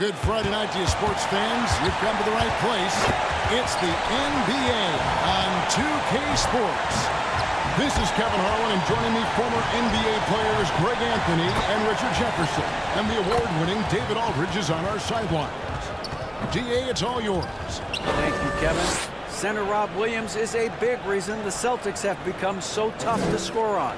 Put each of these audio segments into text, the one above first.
good Friday night to you sports fans. You've come to the right place. It's the NBA on 2K Sports. This is Kevin Harlan, and joining me, former NBA players Greg Anthony and Richard Jefferson. And the award-winning David Aldridge is on our sidelines. DA, it's all yours. Thank you, Kevin. Center Rob Williams is a big reason the Celtics have become so tough to score on.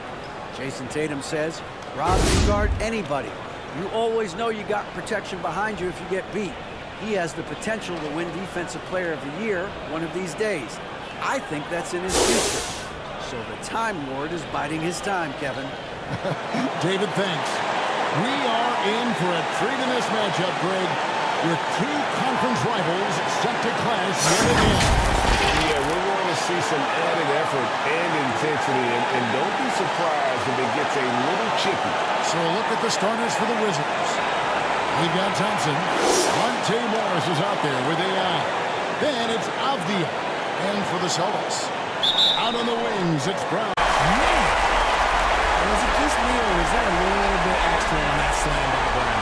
Jason Tatum says, Rob can guard anybody. You always know you got protection behind you if you get beat. He has the potential to win Defensive Player of the Year one of these days. I think that's in his future. So the Time Lord is biding his time, Kevin. David, thanks. We are in for a treat in this matchup, Greg. Your two conference rivals set to clash yet again. Yeah, we're going to see some added effort and intensity, and don't be surprised if it gets a little chippy. So look at the starters for the Wizards. We've got Thompson. Monte Morris is out there with AI. Then it's Avdia. And for the Celtics, out on the wings, it's Brown. Man, was it just me, or was that a little bit extra on that slam by Brown?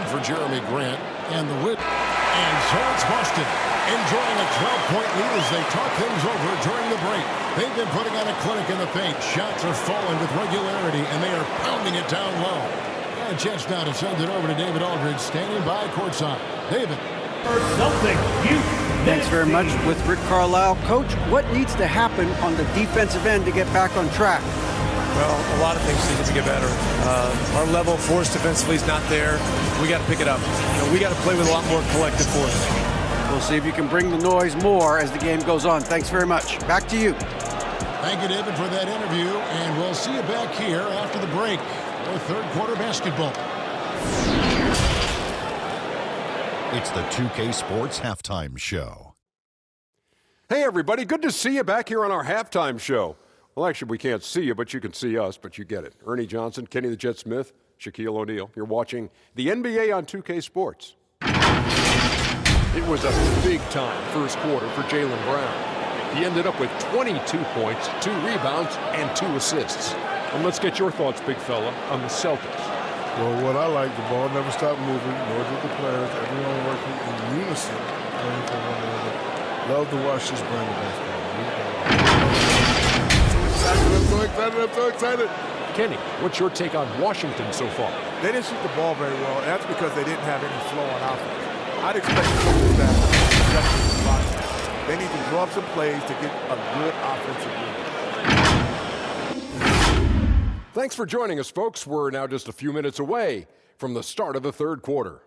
For Jeremy Grant and the Wit. And so it's Boston enjoying a 12-point lead as they talk things over during the break. They've been putting on a clinic in the paint. Shots are falling with regularity, and they are pounding it down low. And a chance now to send it over to David Aldridge, standing by courtside. David. Thanks very much with Rick Carlisle. Coach, what needs to happen on the defensive end to get back on track? Well, a lot of things need to get better. Our level of force defensively is not there. We got to pick it up. We got to play with a lot more collective force. We'll see if you can bring the noise more as the game goes on. Thanks very much. Back to you. Thank you, David, for that interview, and we'll see you back here after the break for third quarter basketball. It's the 2K Sports Halftime Show. Hey, everybody. Good to see you back here on our halftime show. Well, actually, we can't see you, but you can see us, but you get it. Ernie Johnson, Kenny the Jet Smith, Shaquille O'Neal. You're watching the NBA on 2K Sports. It was a big-time first quarter for Jaylen Brown. He ended up with 22 points, 2 rebounds, and 2 assists. And let's get your thoughts, big fella, on the Celtics. Well, what I like, the ball never stopped moving, nor did the players. Everyone working in unison, playing for one another. Love to watch this brand of basketball. I'm so excited. Kenny, what's your take on Washington so far? They didn't shoot the ball very well, and that's because they didn't have any flow on offense. I'd expect the coaching staff to they need to draw up some plays to get a good offensive win. Thanks for joining us, folks. We're now just a few minutes away from the start of the third quarter.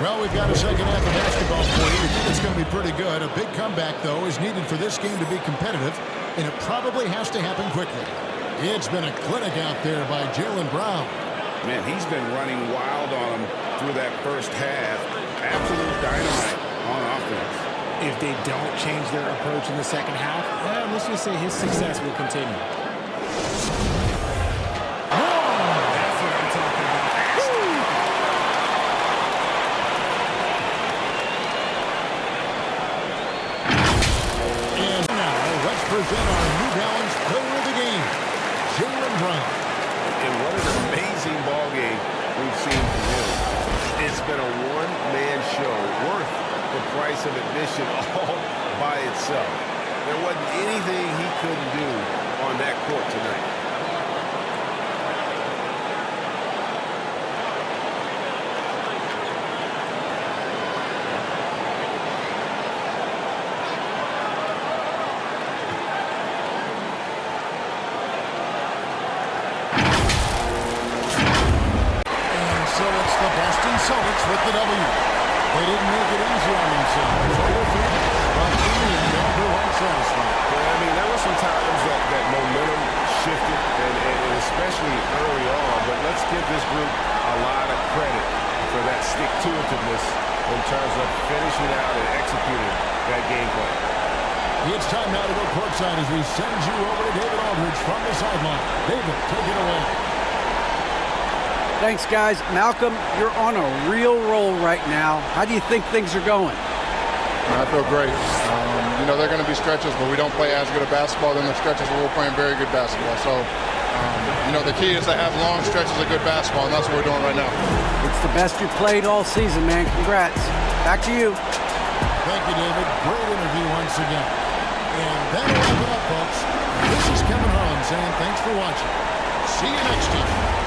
Well, we've got a second half of basketball for you. It's going to be pretty good. A big comeback, though, is needed for this game to be competitive, and it probably has to happen quickly. It's been a clinic out there by Jaylen Brown. Man, he's been running wild on him through that first half. Absolute dynamite on offense. If they don't change their approach in the second half, let's just say his success will continue. That's what I'm talking about. And now, let's present our New Balance player of the game, Jaylen Brown. And what an amazing ball game we've seen from him. It's been a one-man show worth the price of admission all by itself. There wasn't anything he couldn't do on that court tonight. Celtics with the W. They didn't make it easy on themselves. But in the end, everyone's satisfied. Yeah, I mean, there were some times that momentum shifted, and especially early on. But let's give this group a lot of credit for that stick-to-itiveness in terms of finishing out and executing that game plan. It's time now to go courtside as we send you over to David Aldridge from the sideline. David, take it away. Thanks, guys. Malcolm, you're on a real roll right now. How do you think things are going? I feel great. You know, there are going to be stretches where we don't play as good a basketball than the stretches where we're playing very good basketball. So, you know, the key is to have long stretches of good basketball, and that's what we're doing right now. It's the best you've played all season, man. Congrats. Back to you. Thank you, David. Great interview once again. And that'll wrap it up, folks. This is Kevin Harlan saying thanks for watching. See you next time.